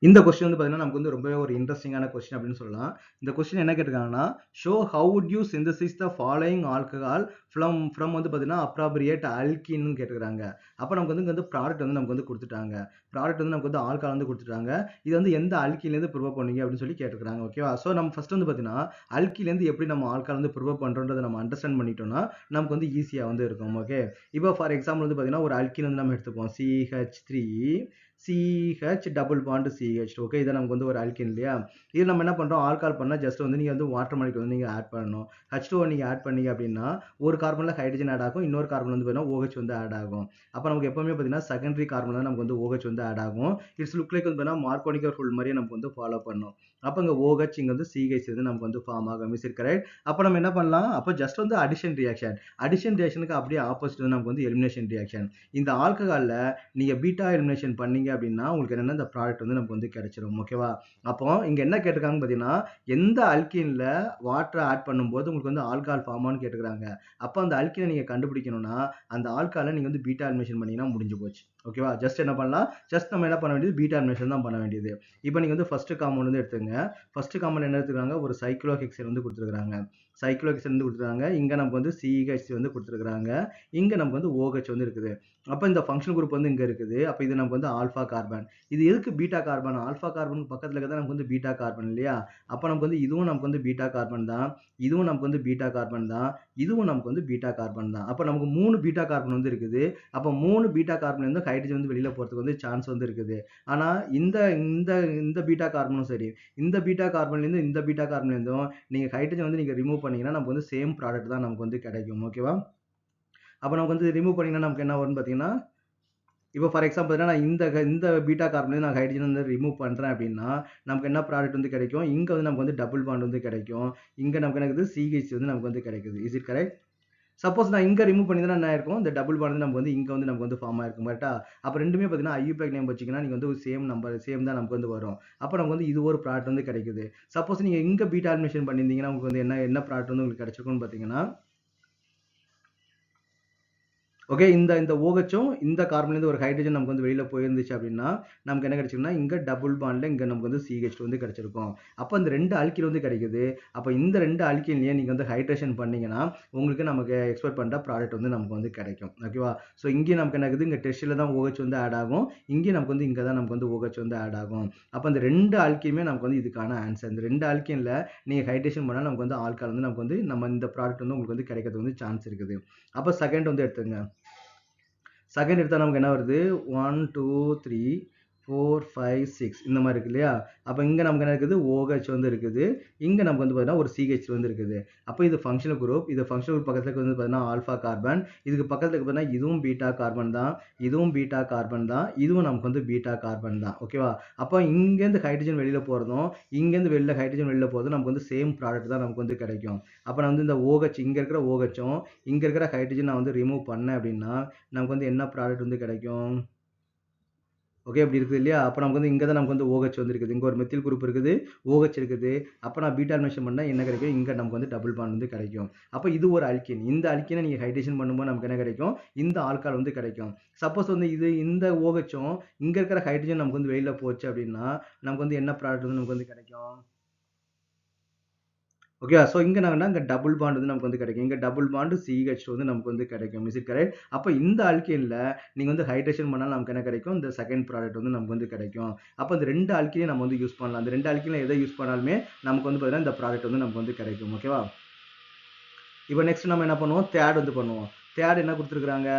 இந்த கொஸ்டின் வந்து பார்த்தீங்கன்னா நமக்கு வந்து ரொம்பவே ஒரு இன்ட்ரெஸ்டிங்கான கொஸ்டின் அப்படின்னு சொல்லலாம். இந்த கொஸ்டின் என்ன கேட்டிருக்காங்கன்னா, show how would you synthesise the following alcohol from வந்து பார்த்தீங்கன்னா அப்ராப்ரியேட் ஆல்கின்னு கேட்டிருக்காங்க. அப்போ நமக்கு வந்து இங்க வந்து ப்ராடக்ட் வந்து நமக்கு வந்து கொடுத்துட்டாங்க. ப்ராடக்ட் வந்து நமக்கு வந்து ஆல்கஹால் வந்து கொடுத்துட்டாங்க. இது வந்து எந்த ஆல்கிலேருந்து ப்ரிப்பேர் பண்ணீங்க அப்படின்னு சொல்லி கேட்டிருக்காங்க. ஓகேவா? ஸோ நம்ம ஃபர்ஸ்ட் வந்து பார்த்தீங்கன்னா ஆல்கிலேருந்து எப்படி நம்ம ஆல்கஹால் வந்து ப்ரிப்பேர் பண்றோன்றதை நம்ம அண்டர்ஸ்டாண்ட் பண்ணிட்டோம்னா நமக்கு வந்து ஈஸியா வந்து இருக்கும். ஓகே. இப்போ ஃபார் எக்ஸாம்பிள் வந்து பார்த்தீங்கன்னா ஒரு ஆல்கின் வந்து நம்ம எடுத்துப்போம். CH3 CH double bond CH. Okay, இதை நமக்கு வந்து ஒரு ஆல்கின் இல்லையா? இது நம்ம என்ன பண்றோம், ஆல்கால் பண்ணா ஜஸ்ட் வந்து நீங்க வந்து வாட்டர் மாலிக்யூல் வந்து நீங்க ஆட் பண்ணணும். H2O நீங்க ஆட் பண்ணீங்க அப்படின்னா ஒரு கார்பன்ல ஹைட்ரஜன் ஆட் ஆகும், இன்னொரு கார்பன் வந்து பார்த்தீங்கன்னா OH வந்து ஆட் ஆகும். அப்போ நமக்கு எப்பவுமே பார்த்தீங்கன்னா செகண்டரி கார்பன் தான் நமக்கு வந்து OH வந்து ஆட் ஆகும். இட்ஸ் லுக் லைக் வந்து பார்த்தீங்கன்னா மார்க்கோனிக் ரூல் மாதிரியே நமக்கு வந்து ஃபாலோ பண்ணும். அப்போ இங்க OH இங்க வந்து CH வந்து நமக்கு வந்து ஃபார்ம் ஆகும். Is it correct? அப்போ நம்ம என்ன பண்ணலாம், அப்போ ஜஸ்ட் வந்து அடிஷன் ரியாக்ஷனுக்கு அப்படியே ஆப்போசிட் வந்து நமக்கு வந்து எலிமினேஷன் ரியாக்ஷன். இந்த ஆல்கஹால்ல நீங்க பீட்டா எலிமினேஷன் பண்ணீங்க அப்படின்னா உங்களுக்கு என்னன்னா இந்த ப்ராடக்ட் வந்து நமக்கு வந்து கிடைச்சிரும். ஓகேவா? அப்போ இங்க என்ன கேட்டிருக்காங்கன்னு பார்த்தீங்கன்னா, எந்த அல்கீன்ல வாட்டர் ஆட் பண்ணும்போது உங்களுக்கு வந்து ஆல்கஹால் ஃபார்ம் ஆகும்னு கேட்டிருக்காங்க. அப்போ அந்த அல்கீனை நீங்க கண்டுபிடிக்கணும்னா, அந்த ஆல்கஹாலை நீங்க வந்து பீட்டா எலிமினேஷன் பண்ணீங்கன்னா முடிஞ்சு போச்சு. ஓகேவா? ஜஸ்ட் என்ன பண்ணலாம், ஜஸ்ட் நம்ம என்ன பண்ண வேண்டியது பீட்டா எலிமினேஷன் தான் பண்ண வேண்டியது. இப்போ நீங்க வந்து ஃபர்ஸ்ட் காம்பவுண்ட் வந்து எடுத்துங்க. ஃபர்ஸ்ட் காம்பவுண்ட் என்ன எடுத்துக்கிறாங்க, ஒரு சைக்ளோஹெக்சேன் வந்து கொடுத்துருக்காங்க. சைக்ளோஹெக்சேன் வந்து கொடுத்துருக்காங்க. இங்க நமக்கு வந்து CH வந்து கொடுத்துருக்காங்க. இங்க நமக்கு வந்து OH வந்து இருக்குது. அப்ப இந்த ஃபங்ஷனல் குரூப் வந்து இங்க இருக்குது. அப்ப இது நமக்கு வந்து ஆல்பா கார்பன். இது எதுக்கு பீட்டா கார்பன்? ஆல்பா கார்பனுக்கு பக்கத்துல இருக்கிறது நமக்கு வந்து பீட்டா கார்பன் இல்லையா? அப்ப நமக்கு வந்து இதுவும் நமக்கு வந்து பீட்டா கார்பன் தான். இதுவும் நமக்கு வந்து பீட்டா கார்பன் தான். இதுவும் நமக்கு வந்து பீட்டா கார்பன் தான். அப்ப நமக்கு 3 பீட்டா கார்பன் வந்து இருக்குது. அப்ப 3 பீட்டா கார்பன்ல இருந்து ஹைட்ரஜன் வந்து வெளியில போறதுக்கு வந்து சான்ஸ் வந்து இருக்குது. ஆனா இந்த இந்த இந்த பீட்டா கார்பனும் சரி, இந்த பீட்டா கார்பன்ல இருந்து இந்த பீட்டா கார்பன்ல இருந்தும் நீங்க ஹைட்ரஜன் வந்து நீங்க ரிமூவ் பண்ணீங்கன்னா நமக்கு வந்து சேம் ப்ராடக்ட் தான் நமக்கு வந்து கிடைக்கும். ஓகேவா? அப்ப நமக்கு வந்து ரிமூவ் பண்ணீங்கன்னா நமக்கு என்ன வரும்னு பார்த்தீங்கன்னா, இப்போ ஃபார் எக்ஸாம்பிள் பார்த்தீங்கன்னா, நான் இந்த பீட்டா கார்பன்லேருந்து நான் ஹைட்ரஜன் வந்து ரிமூவ் பண்றேன் அப்படின்னா, நமக்கு என்ன ப்ராடக்ட் வந்து கிடைக்கும்? இங்க வந்து நமக்கு வந்து டபுள் பாண்ட் வந்து கிடைக்கும். இங்க நமக்கு என்ன இருக்குது? CH வந்து நமக்கு வந்து கிடைக்குது. Is it correct? சப்போஸ் நான் இங்க ரிமூவ் பண்ணியிருந்தா என்ன ஆயிருக்கும்? இந்த டபுள் பாண்ட் வந்து நமக்கு வந்து இங்க வந்து நமக்கு வந்து ஃபார்ம் ஆயிருக்கும். கரெக்ட்டா? அப்ப 2மே பார்த்தீங்கன்னா, ஐயூபேக் நேம் வச்சீங்கன்னா, நீங்க வந்து சேம் நம்பர் சேம் தான் நமக்கு வந்து வரும். அப்ப நமக்கு வந்து இது ஒரு ப்ராடக்ட் வந்து கிடைக்குது. சப்போஸ் நீங்க இங்க பீட்டா அட்மிஷன் பண்ணியிருந்தீங்கன்னா, உங்களுக்கு வந்து என்ன என்ன ப்ராடக்ட் வந்து உங்களுக்கு கிடைச்சிருக்கும்னு பார்த்தீங்கன்னா, ஓகே. இந்த இந்த OHம் இந்த கார்பன்லேருந்து ஒரு ஹைட்ரஜன் நமக்கு வந்து வெளியில போயிருந்துச்சு அப்படின்னா, நமக்கு என்ன கிடைச்சிருக்கும்னா, இங்க டபுள் பாண்ட்ல இங்க நமக்கு வந்து CH2 வந்து கிடைச்சிருக்கும். அப்ப இந்த 2 ஆல்கீன் வந்து கிடைக்குது. அப்ப இந்த 2 ஆல்கீன்லயே நீங்க வந்து ஹைட்ரேஷன் பண்ணீங்கன்னா, உங்களுக்கு நமக்கு எக்ஸ்பெக்ட் பண்ற ப்ராடக்ட் வந்து நமக்கு வந்து கிடைக்கும். ஓகேவா? ஸோ இங்கேயும் நமக்கு என்ன ஆகுது, இங்க டெஸ்ட்ல தான் OH வந்து ஆட் ஆகும். இங்கேயும் நமக்கு வந்து இங்க தான் நமக்கு வந்து OH வந்து ஆட் ஆகும். அப்ப இந்த 2 ஆல்கீனுமே நமக்கு வந்து இதுக்கான ஆன்சர். இந்த 2 ஆல்கீன்ல நீங்க ஹைட்ரேஷன் பண்ணா நமக்கு வந்து ஆல்கஹால் வந்து நமக்கு வந்து நம்ம இந்த ப்ராடக்ட் வந்து உங்களுக்கு வந்து கிடைக்கிறதுக்கு வந்து சான்ஸ் இருக்குது. அப்ப செகண்ட் வந்து எடுத்துக்கங்க. செகண்ட் எடுத்தா நமக்கு என்ன வருது? 1, 2, 3, 4, 5, 6 இந்த மாதிரி இருக்கு இல்லையா? அப்ப இங்க நமக்கு என்ன இருக்குது? OH வந்து இருக்குது. இங்க நமக்கு வந்து பார்த்தீங்கன்னா ஒரு CH வந்து இருக்குது. அப்ப இது ஃபங்ஷனல் குரூப். இது ஃபங்ஷனல் குரூப் பக்கத்துல வந்து பார்த்தீங்கன்னா ஆல்பா கார்பன். இதுக்கு பக்கத்துல இருக்கு பார்த்தீங்கன்னா இதுவும் பீட்டா கார்பன் தான். இதுவும் பீட்டா கார்பன் தான். இதுவும் நமக்கு வந்து பீட்டா கார்பன் தான். ஓகேவா? அப்ப இங்கேருந்து ஹைட்ரஜன் வெளியில போறதும், இங்கேருந்து வெளில ஹைட்ரஜன் வெளியில போறதும் நமக்கு வந்து சேம் ப்ராடக்ட் தான் நமக்கு வந்து கிடைக்கும். அப்ப நான் வந்து இந்த OH இங்க இருக்கிற OHம், இங்க இருக்கிற ஹைட்ரஜன் நான் வந்து ரிமூவ் பண்ணேன் அப்படின்னா, நமக்கு வந்து என்ன ப்ராடக்ட் வந்து கிடைக்கும்? ஓகே. இப்படி இருக்குது இல்லையா? அப்ப நமக்கு வந்து இங்க தான் நமக்கு வந்து OH வந்து இருக்குது. இங்க ஒரு மெத்தில் குரூப் இருக்குது. OH இருக்குது. அப்ப நான் பீட்டா அட்மிஷன் பண்ணா என்ன கிடைக்கும்? இங்க நமக்கு வந்து டபுள் பாண்ட் வந்து கிடைக்கும். அப்ப இது ஒரு அல்கீன். இந்த அல்கீனை நீங்க ஹைட்ரேஷன் பண்ணும்போது நமக்கு என்ன கிடைக்கும்? இந்த ஆல்கஹால் வந்து கிடைக்கும். சப்போஸ் வந்து இந்த OHம் இங்க இருக்கிற ஹைட்ரஜன் நமக்கு வந்து வெளியில போச்சு அப்படின்னா, நமக்கு வந்து என்ன ப்ராடக்ட் வந்து நமக்கு வந்து கிடைக்கும்? ஓகே. ஸோ இங்க என்னன்னா, இங்க டபுள் பாண்ட் வந்து நமக்கு வந்து கிடைக்கும். இங்க டபுள் பாண்ட் CH2 வந்து நமக்கு வந்து கிடைக்கும். Is it correct? அப்ப இந்த ஆல்கேன்ல நீங்க வந்து ஹைட்ரேஷன் பண்ணா நமக்கு என்ன கிடைக்கும்? இந்த செகண்ட் ப்ராடக்ட் வந்து நமக்கு வந்து கிடைக்கும். அப்ப இந்த 2 ஆல்கீனையும் நம்ம வந்து யூஸ் பண்ணலாம். அந்த 2 ஆல்கீன்ல எத யூஸ் பண்ணாலுமே நமக்கு வந்து பார்த்தீங்கன்னா, இந்த ப்ராடக்ட் வந்து நமக்கு வந்து கிடைக்கும். ஓகேவா? இப்ப நெக்ஸ்ட் நம்ம என்ன பண்ணுவோம்? தேர்ட் வந்து பண்ணுவோம். தேர்ட் என்ன குடுத்துருக்காங்க?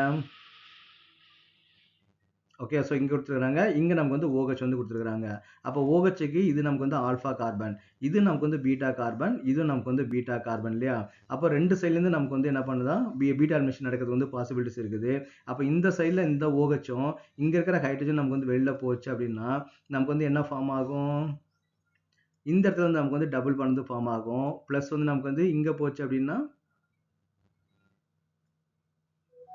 ஓகே. ஸோ இங்க குடுத்துருக்காங்க. இங்க நமக்கு வந்து OH வந்து குடுத்துருக்காங்க. அப்போ OHக்கு இது நமக்கு வந்து ஆல்பா கார்பன். இது நமக்கு வந்து பீட்டா கார்பன். இது நமக்கு வந்து பீட்டா கார்பன் இல்லையா? அப்போ 2 சைட்லேருந்து நமக்கு வந்து என்ன பண்ணுதா? பீட்டா அட்மிஷன் நடக்கிறதுக்கு வந்து பாசிபிலிட்டிஸ் இருக்குது. அப்போ இந்த சைட்ல இந்த OHம் இங்க இருக்கிற ஹைட்ரஜன் நமக்கு வந்து வெளில போச்சு அப்படின்னா, நமக்கு வந்து என்ன ஃபார்ம் ஆகும்? இந்த இடத்துல வந்து நமக்கு வந்து டபுள் பாண்ட் வந்து ஃபார்ம் ஆகும். பிளஸ் வந்து நமக்கு வந்து இங்க போச்சு அப்படின்னா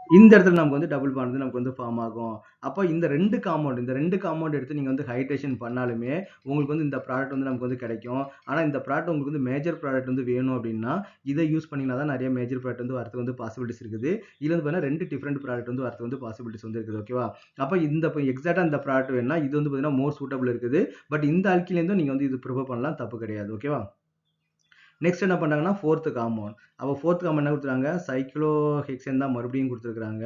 இந்த இடத்துல நமக்கு வந்து டபுள் பாண்ட் வந்து நமக்கு வந்து ஃபார்ம் ஆகும். அப்போ இந்த 2 காம்பவுண்ட் எடுத்து நீங்க வந்து ஹைட்ரேஷன் பண்ணாலுமே உங்களுக்கு வந்து இந்த ப்ராடக்ட் வந்து நமக்கு வந்து கிடைக்கும். ஆனா இந்த ப்ராடக்ட் உங்களுக்கு வந்து மேஜர் ப்ராடக்ட் வந்து வேணும் அப்படின்னா, இதை யூஸ் பண்ணீங்கன்னா தான் நிறைய மேஜர் ப்ராடக்ட் வந்து வரதுக்கு வந்து பாசிபிலிட்டிஸ் இருக்குது. இதுல வந்து பார்த்தீங்கன்னா 2 டிஃபரெண்ட் ப்ராடக்ட் வந்து வரதுக்கு வந்து பாசிபிலிட்டிஸ் வந்து இருக்குது. ஓகேவா? அப்போ இப்போ எக்ஸாக்ட்டா இந்த ப்ராடக்ட் வேணும்னா இது வந்து பார்த்தீங்கன்னா மோர் சூட்டபிள் இருக்குது. பட் இந்த அல்கிலேருந்தும் நீங்க வந்து இது ப்ரிஃபர் பண்ணலாம், தப்பு கிடையாது. ஓகேவா? நெக்ஸ்ட் என்ன பண்றாங்கன்னா ஃபோர்த் காம்பவுண்ட். அப்போ ஃபோர்த் காம்பவுண்ட் என்ன கொடுத்துருக்காங்க, சைக்ளோஹெக்சேன் தான் மறுபடியும் கொடுத்துருக்காங்க.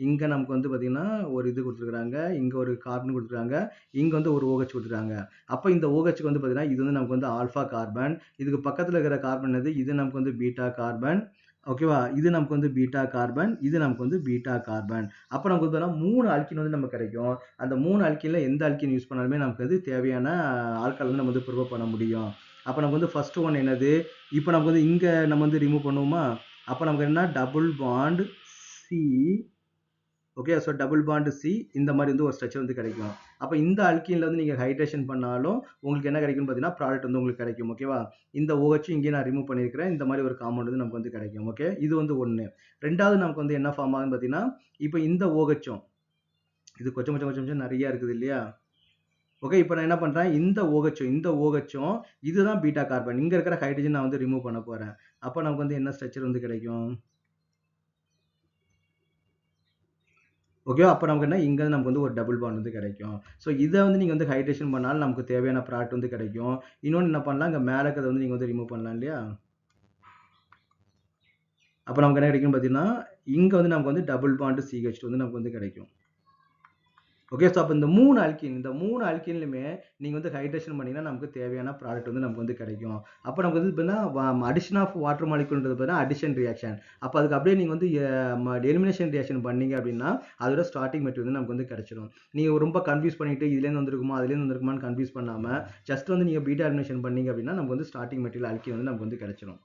இங்க நமக்கு வந்து பாத்தீங்கன்னா ஒரு இது கொடுத்துருக்காங்க, இங்க ஒரு கார்பன் கொடுத்துருக்காங்க, இங்க வந்து ஒரு OH கொடுத்துருக்காங்க. அப்போ இந்த OHக்கு வந்து பாத்தீங்கன்னா இது வந்து நமக்கு வந்து ஆல்பா கார்பன், இதுக்கு பக்கத்துல இருக்கிற கார்பன் எது, இது நமக்கு வந்து பீட்டா கார்பன். ஓகேவா? இது நமக்கு வந்து பீட்டா கார்பன், இது நமக்கு வந்து பீட்டா கார்பன். அப்போ நமக்கு வந்து 3 அல்கின் வந்து நமக்கு கிடைக்கும். அந்த 3 அல்கின்ல எந்த அல்கின் யூஸ் பண்ணாலுமே நமக்கு வந்து தேவையான ஆல்கஹால் வந்து நம்ம வந்து ப்ரிப்பேர் பண்ண முடியும். அப்போ நமக்கு வந்து ஃபர்ஸ்ட் ஒன் என்னது, இப்போ நமக்கு வந்து இங்க நம்ம வந்து ரிமூவ் பண்ணுவோமா, அப்போ நமக்கு என்ன double bond C. Okay, so double bond C இந்த மாதிரி வந்து ஒரு ஸ்ட்ரக்சர் வந்து கிடைக்கும். அப்போ இந்த அல்கீன்ல வந்து நீங்கள் ஹைட்ரேஷன் பண்ணாலும் உங்களுக்கு என்ன கிடைக்கும்னு பார்த்தீங்கன்னா ப்ராடக்ட் வந்து உங்களுக்கு கிடைக்கும். ஓகேவா? இந்த OH இங்கே நான் ரிமூவ் பண்ணியிருக்கிறேன், இந்த மாதிரி ஒரு காம்பவுண்ட் வந்து நமக்கு வந்து கிடைக்கும். ஓகே, இது வந்து ஒன்று. ரெண்டாவது நமக்கு வந்து என்ன ஃபார்ம் ஆகுதுன்னு பார்த்தீங்கன்னா, இப்போ இந்த OHம் இது கொஞ்சம் கொஞ்சம் கொஞ்சம் கொஞ்சம் நிறைய இருக்குது இல்லையா? ஓகே, இப்போ நான் என்ன பண்றேன், இந்த OHம் இதுதான் பீட்டா கார்பன். இங்க இருக்கிற ஹைட்ரஜன் நான் வந்து ரிமூவ் பண்ண போறேன். அப்போ நமக்கு வந்து என்ன ஸ்ட்ரக்சர் வந்து கிடைக்கும்? ஓகே, அப்போ நமக்கு என்ன, இங்க நமக்கு வந்து ஒரு டபுள் பாண்ட் வந்து கிடைக்கும். ஸோ இதை வந்து நீங்க வந்து ஹைட்ரேஷன் பண்ணாலும் நமக்கு தேவையான ப்ராடக்ட் வந்து கிடைக்கும். இன்னொன்று என்ன பண்ணலாம், இங்க மேலே இருக்கிறத வந்து நீங்க வந்து ரிமூவ் பண்ணலாம் இல்லையா? அப்போ நமக்கு என்ன கிடைக்கும் பார்த்தீங்கன்னா, இங்க வந்து நமக்கு வந்து டபுள் பாண்ட் CH2 வந்து நமக்கு வந்து கிடைக்கும். ஓகே, ஸோ அப்போ இந்த மூணு அல்கீன்லையுமே நீங்கள் வந்து ஹைட்ரேஷன் பண்ணீங்கன்னா நமக்கு தேவையான ப்ராடக்ட் வந்து நமக்கு வந்து கிடைக்கும். அப்போ நமக்கு வந்து பார்த்தீங்கன்னா அடிஷன் ஆஃப் வாட்டர் மாலிகுல்ன்றது பார்த்தீங்கன்னா அடிஷன் ரியாக்ஷன். அப்போ அதுக்கு அப்படியே நீங்கள் வந்து எலிமினேஷன் ரியாக்ஷன் பண்ணீங்க அப்படின்னா அதோட ஸ்டார்டிங் மெட்டீரியல் வந்து நமக்கு வந்து கிடைச்சிடும். நீங்கள் ரொம்ப கன்ஃபியூஸ் பண்ணிட்டு இதுலேருந்து வந்திருக்குமா அதுலேருந்து வந்திருக்குமான்னு கன்ஃபியூஸ் பண்ணாமல் ஜஸ்ட் வந்து நீங்கள் பீட்டா எலிமினேஷன் பண்ணீங்க அப்படின்னா நமக்கு வந்து ஸ்டார்டிங் மெட்டீரியல் அல்கீன் வந்து நமக்கு வந்து கிடைச்சிடும்.